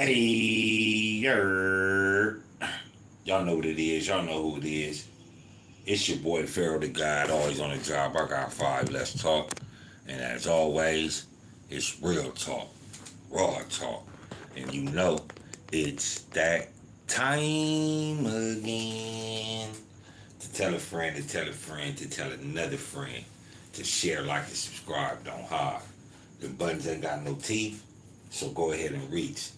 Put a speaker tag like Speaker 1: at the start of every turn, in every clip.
Speaker 1: Hey, yer. Y'all know what it is. Y'all know who it is. It's your boy Pharaoh the God, always on the job. I got five. Let's talk. And as always, it's real talk, raw talk. And you know, it's that time again to tell a friend, to tell a friend, to tell another friend, to share, like, and subscribe. Don't hide. The buttons ain't got no teeth, so go ahead and reach.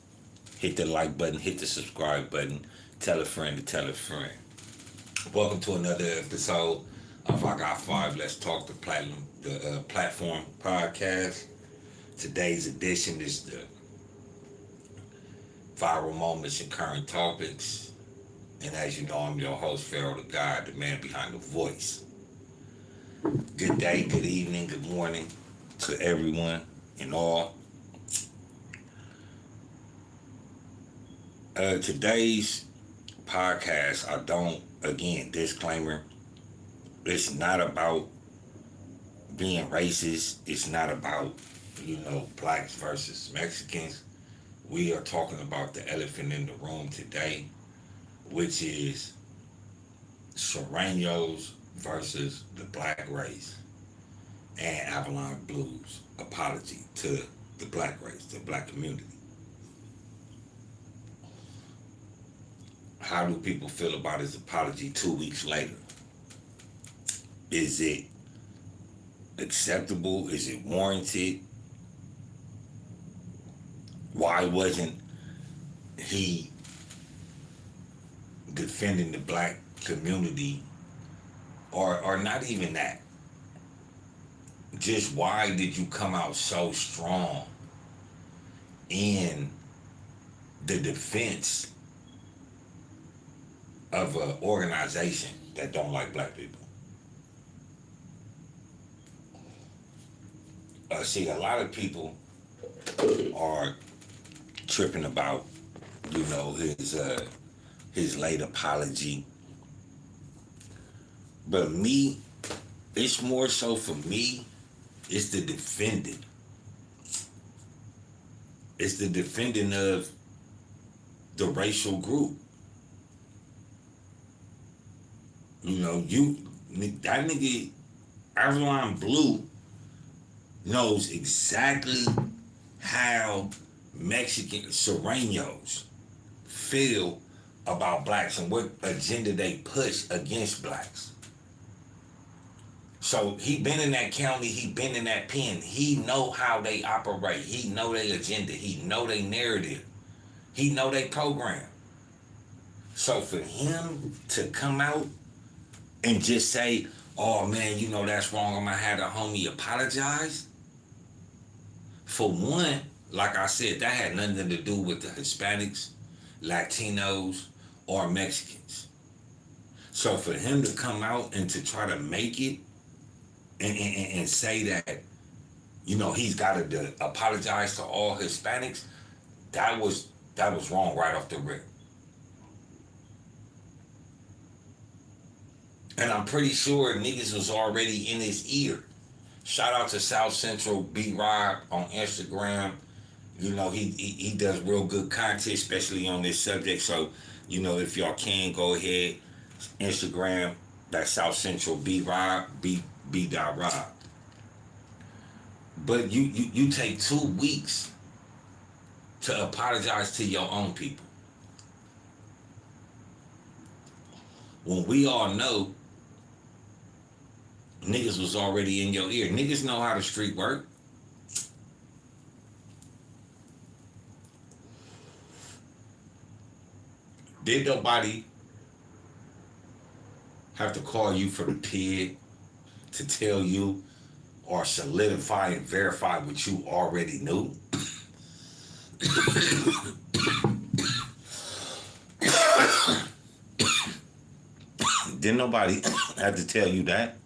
Speaker 1: Hit the like button, hit the subscribe button, tell a friend to tell a friend. Welcome to another episode of I Got Five. Let's Talk the platform podcast. Today's edition is the viral moments and current topics. And as you know, I'm your host, Pharaoh the God, the man behind the voice. Good day, good evening, good morning to everyone and all. Today's podcast, again, disclaimer, it's not about being racist. It's not about, blacks versus Mexicans. We are talking about the elephant in the room today, which is Serranos versus the black race and Avalon Blues apology to the black race, the black community. How do people feel about his apology 2 weeks later? Is it acceptable? Is it warranted? Why wasn't he defending the black community? Or not even that. Just why did you come out so strong in the defense of an organization that don't like black people? See, a lot of people are tripping about, his late apology. But me, it's more so for me, it's the defending. It's the defending of the racial group. That nigga, Avalon Blue, knows exactly how Mexican Serranos feel about blacks and what agenda they push against blacks. So he been in that county, he been in that pen. He know how they operate. He know their agenda. He know their narrative. He know their program. So for him to come out and just say, oh man, that's wrong, I'm gonna have the homie apologize. For one, like I said, that had nothing to do with the Hispanics, Latinos, or Mexicans. So for him to come out and to try to make it and say that, he's got to apologize to all Hispanics, that was wrong right off the rip. And I'm pretty sure niggas was already in his ear. Shout out to South Central B Rob on Instagram. He does real good content, especially on this subject. So, if y'all can, go ahead, Instagram, that's South Central B Rob, B Rob. But you take 2 weeks to apologize to your own people. When we all know niggas was already in your ear. Niggas know how the street work. Did nobody have to call you for the pig to tell you or solidify and verify what you already knew? Didn't nobody have to tell you that?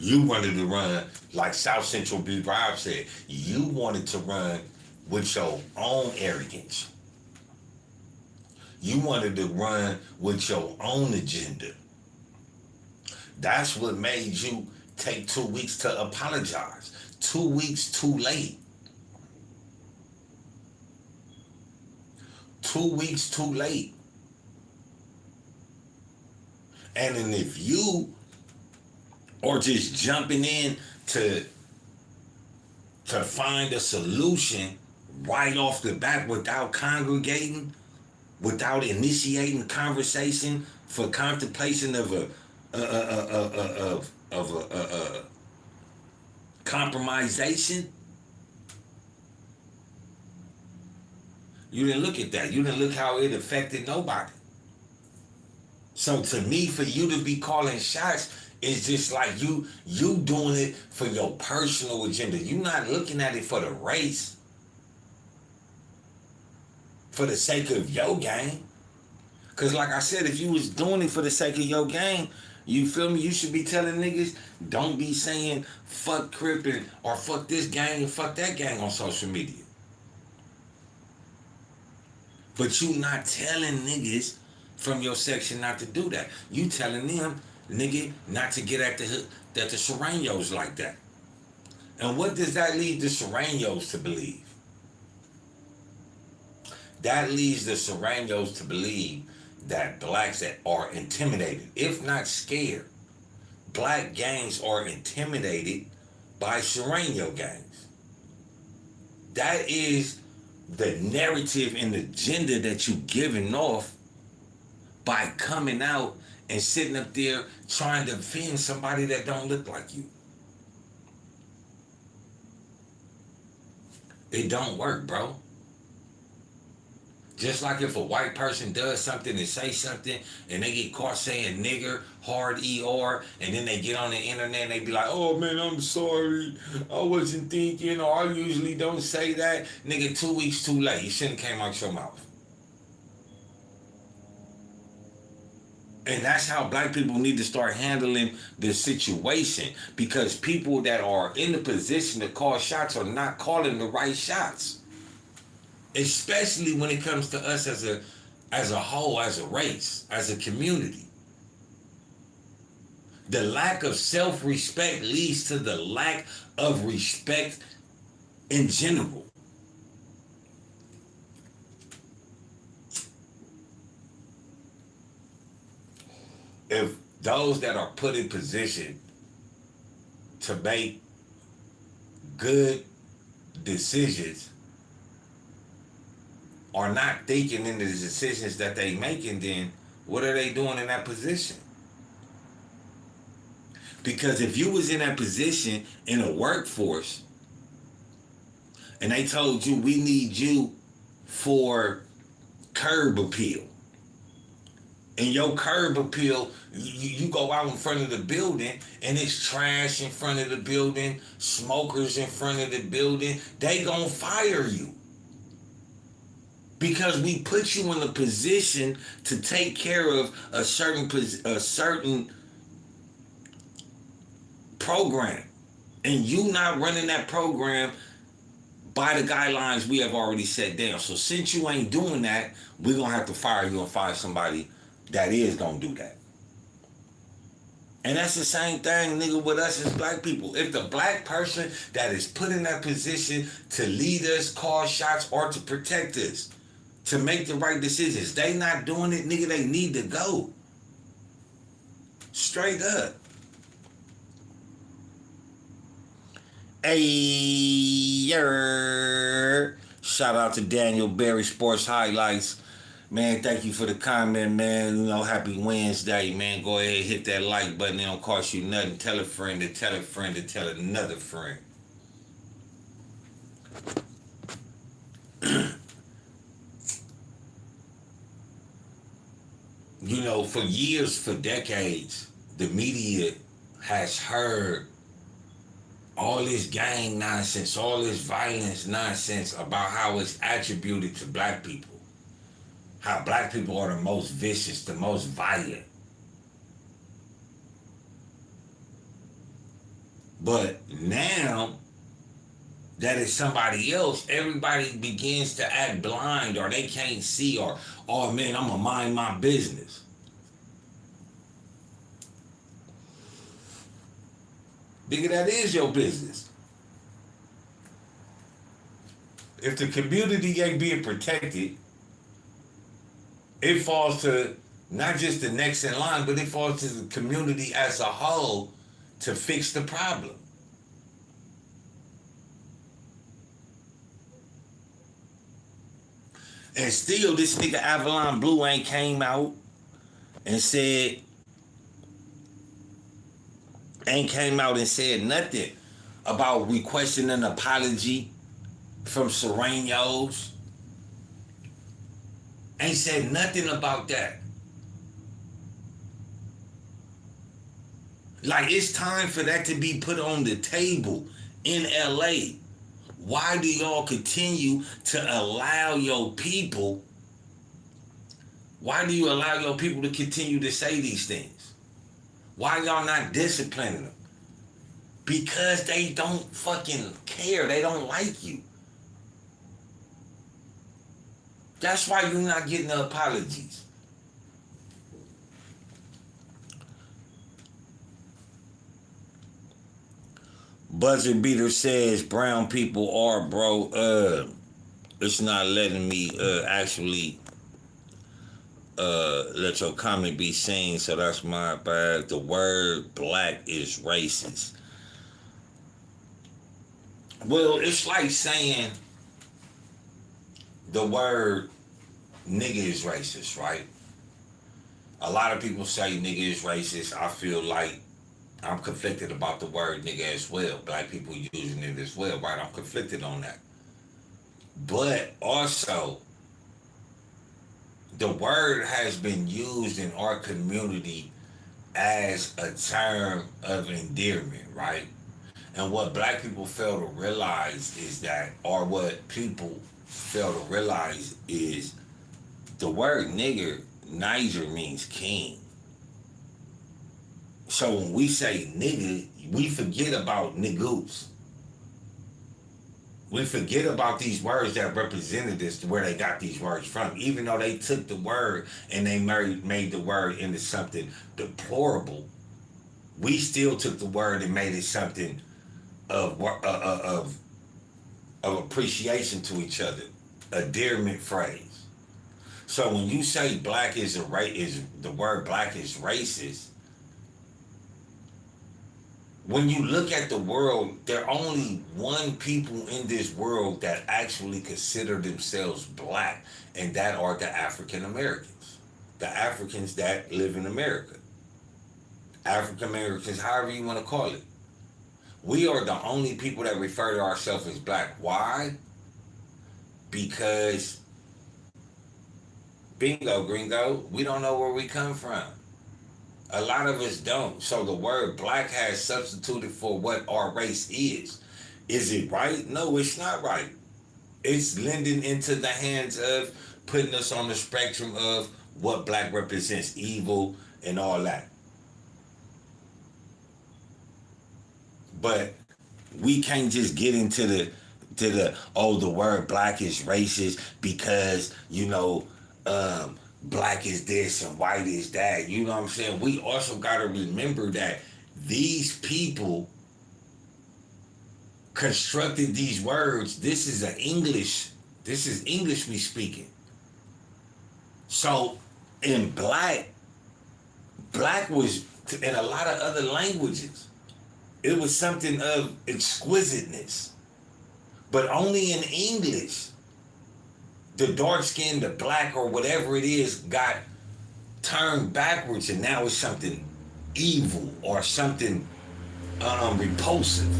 Speaker 1: You wanted to run, like South Central B. Rob said, you wanted to run with your own arrogance. You wanted to run with your own agenda. That's what made you take 2 weeks to apologize. 2 weeks too late. 2 weeks too late. And then if you are just jumping in to find a solution right off the bat without congregating, without initiating conversation for contemplation of a compromisation, you didn't look at that. You didn't look how it affected nobody. So to me, for you to be calling shots is just like you doing it for your personal agenda. You're not looking at it for the race, for the sake of your game. Because like I said, if you was doing it for the sake of your game, you feel me? You should be telling niggas, don't be saying fuck Crippin' or fuck this gang and fuck that gang on social media. But you not telling niggas from your section not to do that. You telling them, nigga, not to get at the Serranos like that. And what does that lead the Serranos to believe? That leads the Serranos to believe that blacks that are intimidated, if not scared, black gangs are intimidated by Serrano gangs. That is the narrative and agenda that you giving off by coming out and sitting up there trying to defend somebody that don't look like you. It don't work, bro. Just like if a white person does something and say something and they get caught saying nigger, hard ER, and then they get on the internet and they be like, oh man, I'm sorry, I wasn't thinking, or I usually don't say that. Nigga, 2 weeks too late. You shouldn't have came out your mouth. And that's how black people need to start handling the situation, because people that are in the position to call shots are not calling the right shots. Especially when it comes to us as a whole, as a race, as a community. The lack of self-respect leads to the lack of respect in general. If those that are put in position to make good decisions are not thinking in the decisions that they making, then what are they doing in that position? Because if you was in that position in a workforce and they told you we need you for curb appeal, and your curb appeal, you go out in front of the building and it's trash in front of the building, smokers in front of the building, they gonna fire you. Because we put you in a position to take care of a certain program, and you not running that program by the guidelines we have already set down. So since you ain't doing that, we're gonna have to fire you and find somebody that is gonna do that. And that's the same thing, nigga, with us as black people. If the black person that is put in that position to lead us, call shots, or to protect us, to make the right decisions, they not doing it, nigga, they need to go. Straight up. Shout out to Daniel Berry Sports Highlights. Man, thank you for the comment, man. You know, happy Wednesday, man. Go ahead, hit that like button. It don't cost you nothing. Tell a friend to tell a friend to tell another friend. You know, for years, for decades, the media has heard all this gang nonsense, all this violence nonsense about how it's attributed to black people. How black people are the most vicious, the most violent. But now that it's somebody else, everybody begins to act blind, or they can't see, or, oh man, I'm gonna mind my business. Nigga, that is your business. If the community ain't being protected, it falls to not just the next in line, but it falls to the community as a whole to fix the problem. And still, this nigga Avalon Blue ain't came out and said nothing about requesting an apology from Serenos. Ain't said nothing about that. Like, it's time for that to be put on the table in LA. Why do y'all continue to allow your people? Why do you allow your people to continue to say these things? Why y'all not disciplining them? Because they don't fucking care. They don't like you. That's why you're not getting the apologies. Buzzer Beater says brown people are, bro. It's not letting me actually let your comment be seen, so that's my bad. The word black is racist. Well, it's like saying the word nigga is racist, right? A lot of people say nigga is racist. I feel like I'm conflicted about the word nigga as well. Black people using it as well, right? I'm conflicted on that. But also, the word has been used in our community as a term of endearment, right? And what black people fail to realize is that, or what people fail to realize is the word nigger, Niger means king. So when we say nigga, we forget about niggas. We forget about these words that represented this, where they got these words from. Even though they took the word and they made the word into something deplorable, we still took the word and made it something of appreciation to each other, endearment phrase. So when you say black is the word black is racist, when you look at the world, there are only one people in this world that actually consider themselves black, and that are the African Americans. The Africans that live in America. African Americans, however you want to call it. We are the only people that refer to ourselves as black. Why? Because, bingo, gringo, we don't know where we come from. A lot of us don't. So the word black has substituted for what our race is. Is it right? No, it's not right. It's lending into the hands of putting us on the spectrum of what black represents, evil and all that. But we can't just get into the word black is racist because, black is this and white is that. You know what I'm saying? We also got to remember that these people constructed these words. This is English we speaking. So in black was, in a lot of other languages, it was something of exquisiteness. But only in English, the dark skin, the black, or whatever it is, got turned backwards, and now it's something evil or something repulsive.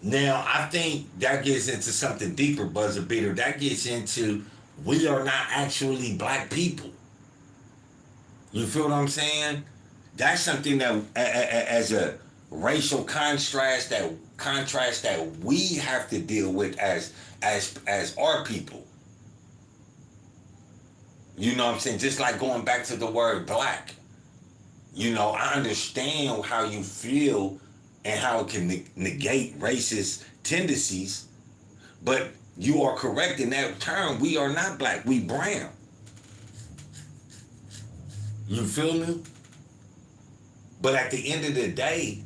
Speaker 1: Now I think that gets into something deeper, Buzzer Beater. That gets into, we are not actually black people. You feel what I'm saying? That's something that, as a racial contrast that we have to deal with as our people. You know what I'm saying? Just like going back to the word black. I understand how you feel and how it can negate racist tendencies, but you are correct in that term. We are not black. We brown. You feel me? But at the end of the day,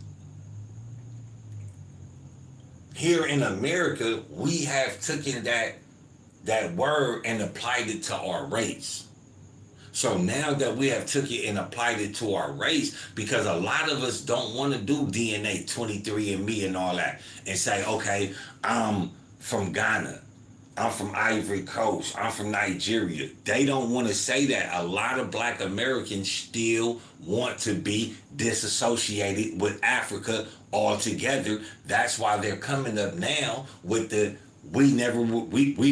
Speaker 1: here in America, we have taken that word and applied it to our race. So now that we have took it and applied it to our race, because a lot of us don't want to do DNA 23andMe and all that and say, okay, I'm from Ghana, I'm from Ivory Coast, I'm from Nigeria. They don't want to say that. A lot of black Americans still want to be disassociated with Africa altogether. That's why they're coming up now with the we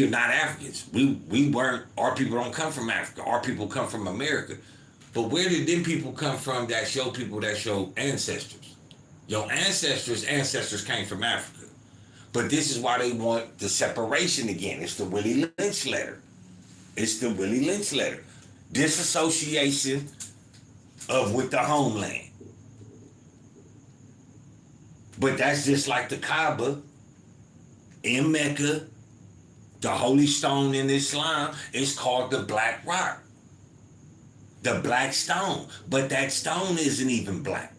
Speaker 1: are not Africans. We weren't, our people don't come from Africa. Our people come from America. But where did them people come from? That's your people, that's your ancestors. Your ancestors came from Africa. But this is why they want the separation again. It's the Willie Lynch letter. It's the Willie Lynch letter. Disassociation of with the homeland. But that's just like the Kaaba in Mecca, the holy stone in Islam is called the Black Rock. The black stone. But that stone isn't even black.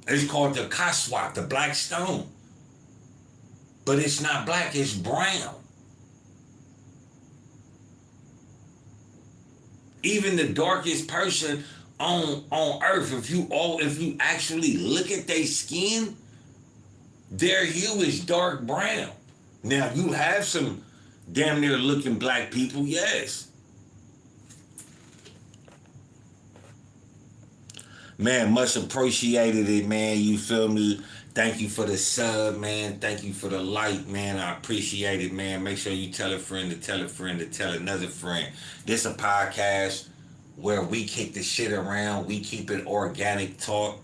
Speaker 1: It's called the Kaswa, the black stone. But it's not black, it's brown. Even the darkest person on earth, if you actually look at their skin, their hue is dark brown. Now, you have some damn near looking black people, yes. Man, much appreciated it, man. You feel me? Thank you for the sub, man. Thank you for the like, man. I appreciate it, man. Make sure you tell a friend to tell a friend to tell another friend. This a podcast where we kick the shit around. We keep it organic talk.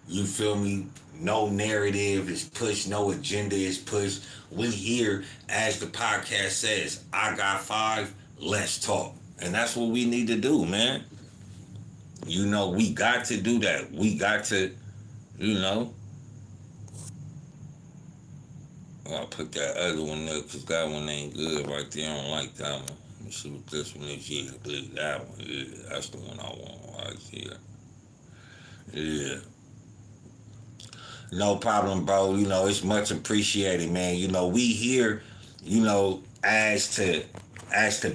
Speaker 1: You feel me? No narrative is pushed. No agenda is pushed. We here, as the podcast says, I got five, let's talk. And that's what we need to do, man. You know, we got to do that. We got to, you know. I'll put that other one up because that one ain't good right there. I don't like that one. Let me see what this one is. Yeah, that one. Yeah, that's the one I want right here. Yeah. No problem, bro. You know, it's much appreciated, man. You know, we here, you know, as to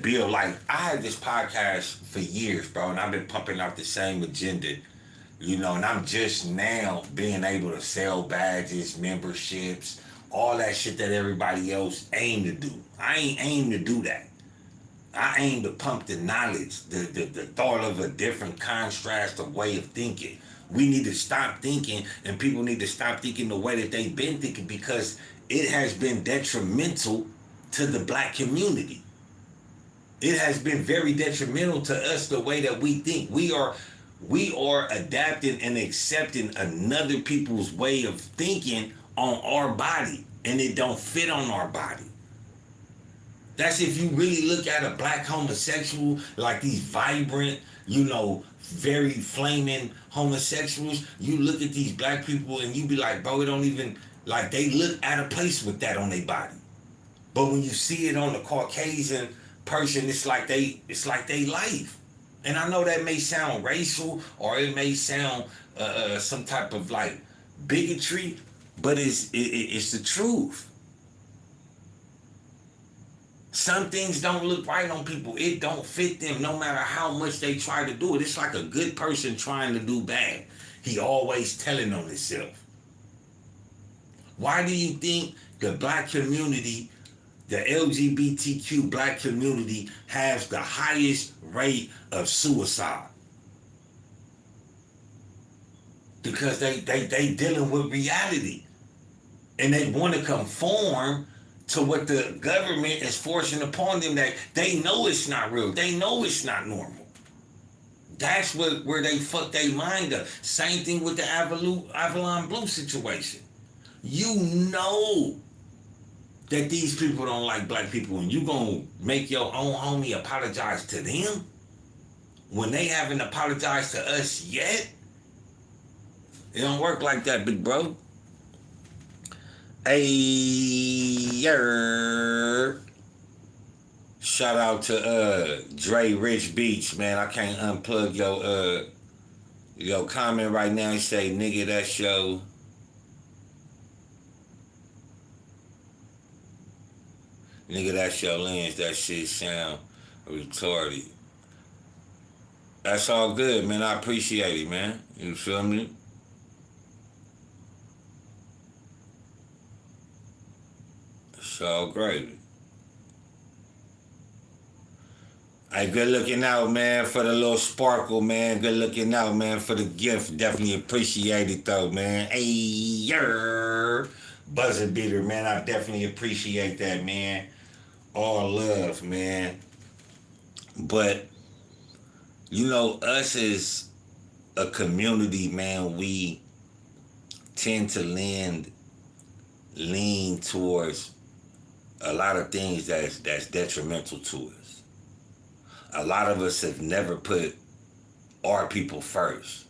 Speaker 1: build. Like, I had this podcast for years, bro, and I've been pumping out the same agenda, you know, and I'm just now being able to sell badges, memberships, all that shit that everybody else aim to do. I ain't aim to do that. I aim to pump the knowledge, the thought of a different contrast of way of thinking. We need to stop thinking, and people need to stop thinking the way that they've been thinking, because it has been detrimental to the black community. It has been very detrimental to us the way that we think. We are adapting and accepting another people's way of thinking on our body, and it don't fit on our body. That's if you really look at a black homosexual, like these vibrant, you know, very flaming homosexuals, you look at these black people and you be like, bro, it don't even, like, they look out of place with that on their body. But when you see it on a Caucasian person, it's like they life. And I know that may sound racial, or it may sound some type of like bigotry, but it's the truth. Some things don't look right on people. It don't fit them no matter how much they try to do it. It's like a good person trying to do bad. He always telling on himself. Why do you think the black community, the LGBTQ black community, has the highest rate of suicide? Because they dealing with reality. And they want to conform to what the government is forcing upon them, that they know it's not real. They know it's not normal. That's where they fuck their mind up. Same thing with the Avalon Blue situation. You know that these people don't like black people, and you gonna make your own homie apologize to them when they haven't apologized to us yet? It don't work like that, big bro. Hey, shout out to Dre Rich Beach, man. I can't unplug your comment right now and say, nigga, that's your nigga, that's your lens. That shit sound retarded. That's all good, man. I appreciate it, man. You feel me? It's all great. Hey, good looking out, man, for the little sparkle, man. Good looking out, man, for the gift. Definitely appreciate it, though, man. Hey, yer. Buzzer beater, man. I definitely appreciate that, man. All love, man. But, you know, us as a community, man, we tend to lean towards a lot of things that's detrimental to us. A lot of us have never put our people first.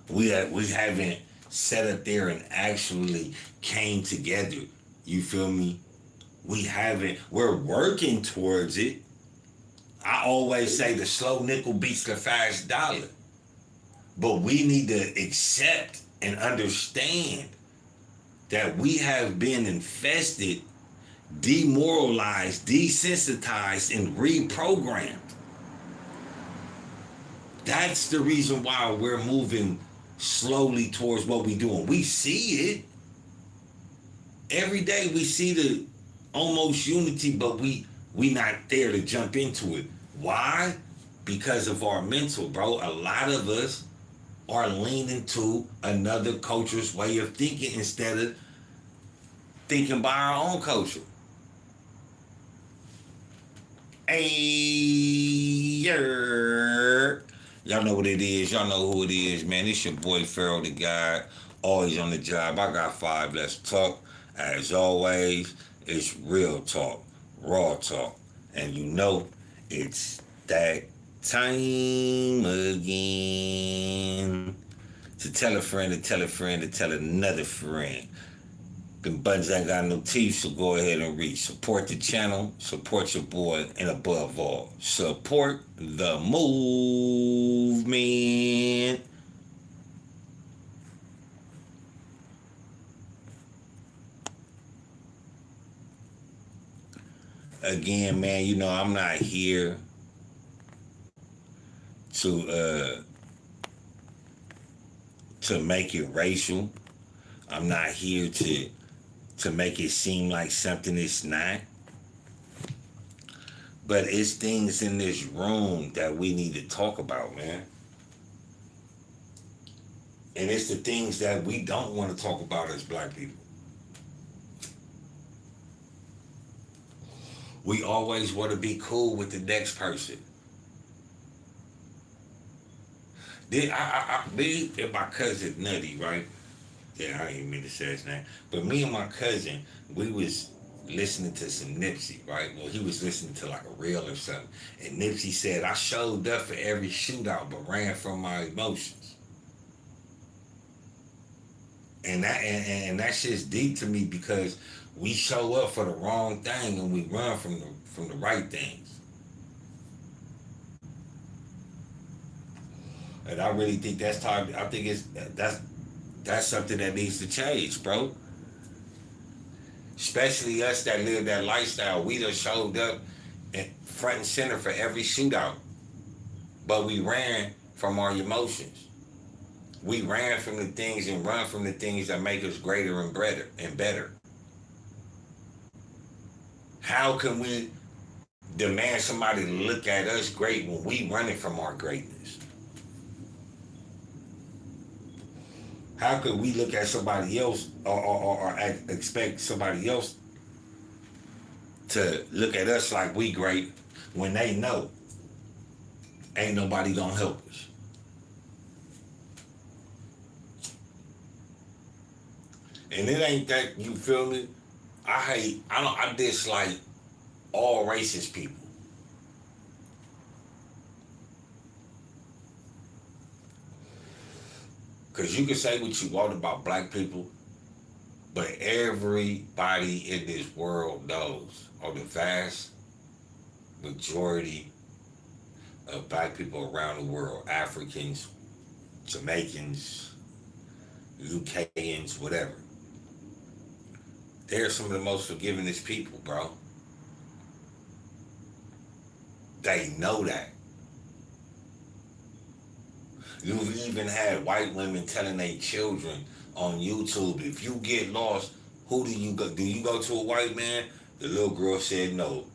Speaker 1: We haven't sat up there and actually came together. You feel me? We haven't. We're working towards it. I always say the slow nickel beats the fast dollar. But we need to accept and understand that we have been infested, demoralized, desensitized, and reprogrammed. That's the reason why we're moving slowly towards what we're doing. We see it. Every day we see the almost unity, but we not there to jump into it. Why? Because of our mental, bro. A lot of us are leaning to another culture's way of thinking instead of thinking by our own culture. Hey, y'all know what it is. Y'all know who it is, man. It's your boy Pharaoh the God. Always on the job. I got 5. Let's talk. As always, it's real talk, raw talk. And you know, it's that time again. To tell a friend, to tell a friend, to tell another friend. Them buttons ain't got no teeth, so go ahead and reach. Support the channel, support your boy, and above all, support the movement. Again, man, you know I'm not here to make it racial. I'm not here to make it seem like something it's not. But it's things in this room that we need to talk about, man. And it's the things that we don't want to talk about as black people. We always want to be cool with the next person. Me and my cousin Nutty, right? Yeah, I didn't mean to say his name. But me and my cousin, we was listening to some Nipsey, right? Well, he was listening to like a reel or something. And Nipsey said, I showed up for every shootout but ran from my emotions. And that shit's deep to me because we show up for the wrong thing and we run from the right things. And I really think that's time. I think that's something that needs to change, bro. Especially us that live that lifestyle. We done showed up at front and center for every shootout, but we ran from our emotions. We ran from the things and run from the things that make us greater and better. How can we demand somebody to look at us great when we running from our greatness? How could we look at somebody else or expect somebody else to look at us like we great when they know ain't nobody gonna help us? And it ain't that, you feel me? I dislike all racist people. Cause you can say what you want about black people, But everybody in this world knows, or the vast majority of black people around the world, Africans, Jamaicans, UKians, whatever, they're some of the most forgivingest people, bro. They know that. You've even had white women telling their children on YouTube, if you get lost, who do you go? Do you go to a white man? The little girl said no.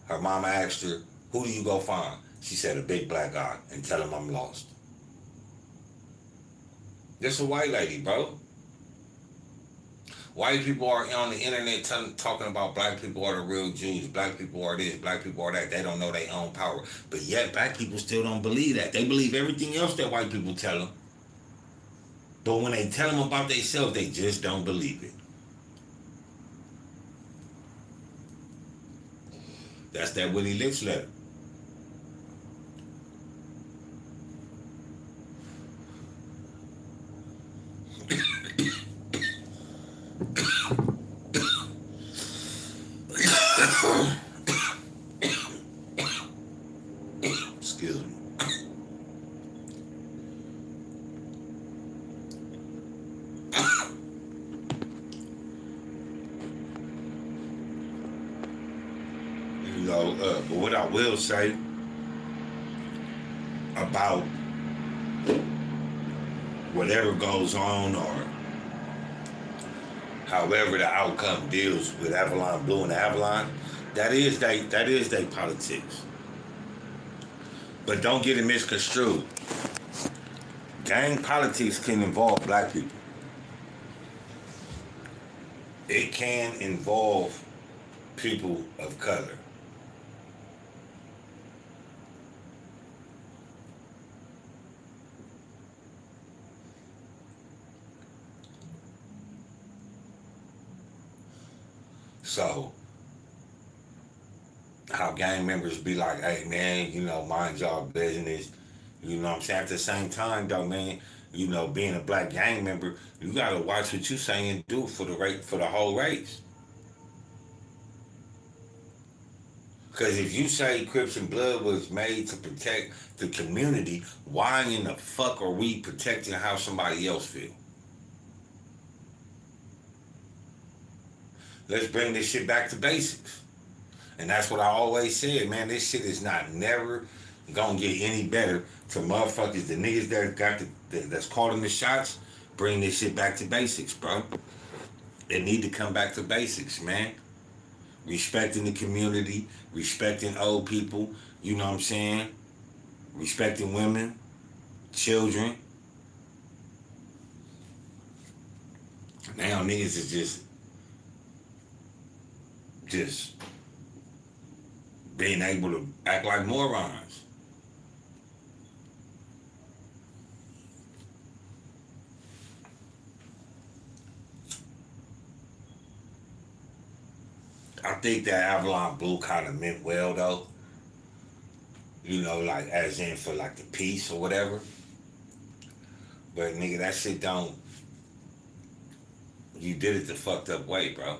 Speaker 1: Her mama asked her, who do you go find? She said, a big black guy, and tell him I'm lost. This a white lady, bro. White people are on the internet talking about black people are the real Jews, black people are this, black people are that. They don't know their own power. But yet black people still don't believe that. They believe everything else that white people tell them. But when they tell them about themselves, they just don't believe it. That's that Willie Lynch letter. Excuse me. But what I will say about whatever goes on, or however the outcome deals with Avalon Blue and Avalon, that is they politics. But don't get it misconstrued. Gang politics can involve black people. It can involve people of color. So, how gang members be like, hey man, mind y'all business. You know what I'm saying? At the same time though, man, being a black gang member, you gotta watch what you say and do for the whole race. Because if you say Crips and Blood was made to protect the community, why in the fuck are we protecting how somebody else feel? Let's bring this shit back to basics. And that's what I always said, man. This shit is never gonna get any better to motherfuckers, the niggas that got that's calling the shots. Bring this shit back to basics, bro. It need to come back to basics, man. Respecting the community, respecting old people, you know what I'm saying? Respecting women, children. Now niggas is just being able to act like morons. I think that Avalon Blue kind of meant well though. Like as in for like the peace or whatever. But nigga, that shit don't. You did it the fucked up way, bro.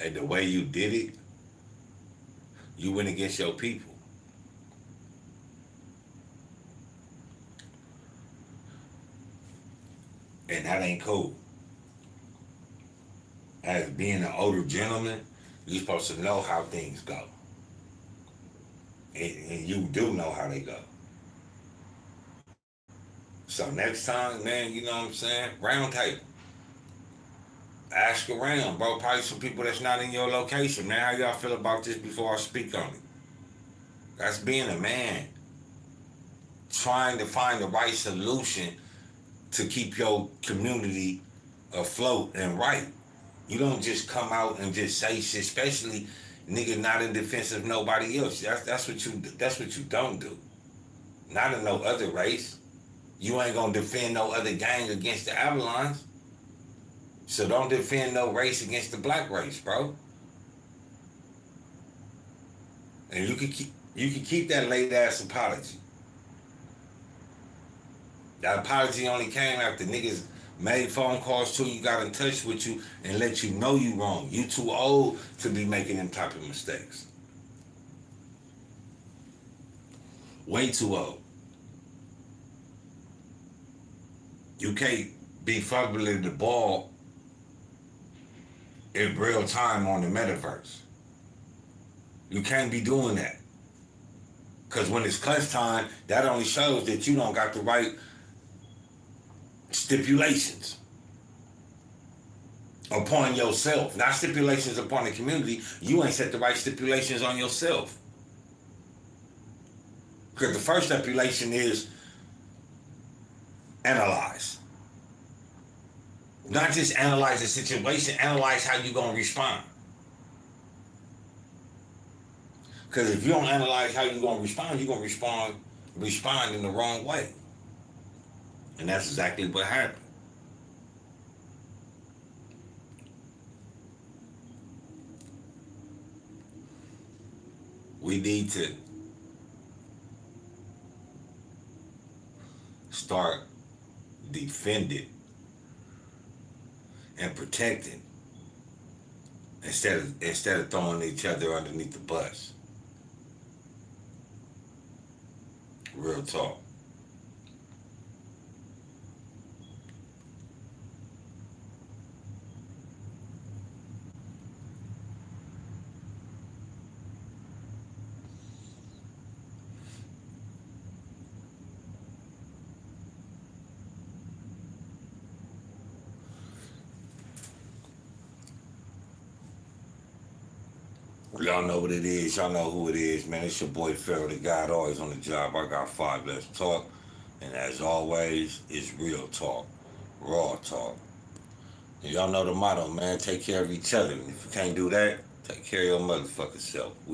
Speaker 1: And the way you did it, you went against your people. And that ain't cool. As being an older gentleman, you're supposed to know how things go. And you do know how they go. So next time, man, you know what I'm saying? Round table. Ask around, bro. Probably some people that's not in your location, man. How y'all feel about this before I speak on it? That's being a man. Trying to find the right solution to keep your community afloat and right. You don't just come out and just say shit, especially nigga not in defense of nobody else. That's what you don't do. Not in no other race. You ain't gonna defend no other gang against the Avalons. So don't defend no race against the black race, bro. And you can keep that late ass apology. That apology only came after niggas made phone calls to you, got in touch with you, and let you know you wrong. You too old to be making them type of mistakes. Way too old. You can't be fumbling the ball in real time on the metaverse. You can't be doing that. Because when it's clutch time, that only shows that you don't got the right stipulations upon yourself. Not stipulations upon the community. You ain't set the right stipulations on yourself. Because the first stipulation is analyze. Not just analyze the situation, analyze how you gonna respond. Because if you don't analyze how you gonna respond, you're gonna respond in the wrong way. And that's exactly what happened. We need to start defending and protecting instead of throwing each other underneath the bus. Real talk. Y'all know what it is. Y'all know who it is, man. It's your boy Pharaoh the God, always on the job. I got 5. Let's talk. And as always, it's real talk. Raw talk. And y'all know the motto, man. Take care of each other. And if you can't do that, take care of your motherfucking self. We